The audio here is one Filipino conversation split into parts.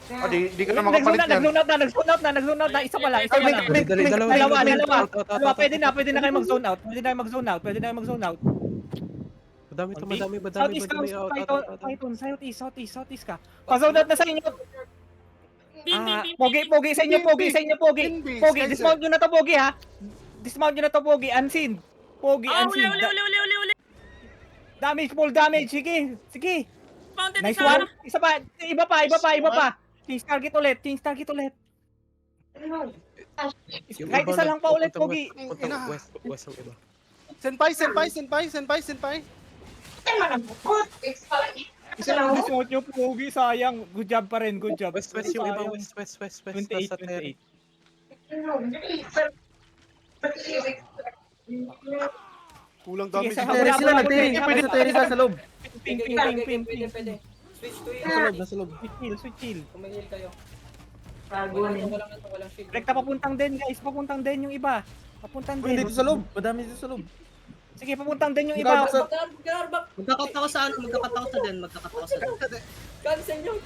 Di ka na makapalit yan. Nag-zone out na. Isa pa lang. Dalawa. Pwede na kayo mag-zone out. Pwede na kayo mag-zone out. Madami. Southeast ka. Pa-zone out na sa inyo. Pogi sa inyo, Pogi. Dismount nyo na to, Pogi, ha? Dismount nyo na to, Pogi. Unseen. Pogi, unseen. Uli. Full damage. Sige. Mountain Nice isa. one. Isa pa. Iba pa. Change target ulit. Kahit isa lang pa ulit, Pogi. West ang iba. Senpai. Dismount nyo, Pogi. Sayang. Good job pa rin. West yung iba. West. 28. Kulang Sige, damage. sila nagtiring. Pwede sa Teresa sa loob. Ping. Pwede. Switch to yun. Nasa loob. Switch heal. Kung may heal kayo. Walang shield. Rekta papuntang den, guys. Papuntang den yung iba. Pwede dito sa loob. Madami dito sa loob. Sige, papuntang den yung iba. Garbak. Magkakat ako sa den. Cancel nyo.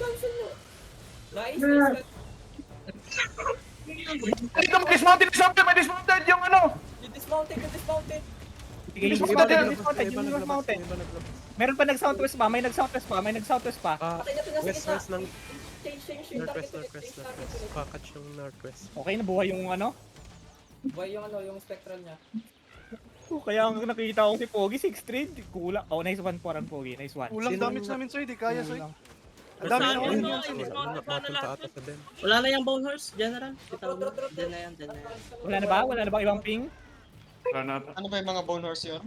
Nice. Dito may dismounted yung ano. You dismounted. Sige, yung dismounted. Meron pa nag-southwest pa. May nag-southwest pa. West ng Change yung target Northwest. ulit. Kakatch yung Northwest. Okay, nabuhay yung ano. Buhay yung spectral niya. Kaya ang nakita ko si Pogi, 6-3. Kulang. Oh, nice one po ran, Pogi. Nice one. Kulang damage namin, Soy. Di kaya, Soy. Kulang. Ang dami Basta naman. yun, Mapunta ata sa den. Wala na yung bone horse, general. Kita mo. Den na yan. Wala na ba ibang ping? Ano ba yung mga bone horse yun?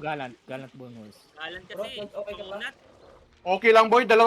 Galant bonus. Kalan kasi. Okay ka ba? Unat. Okay lang boy,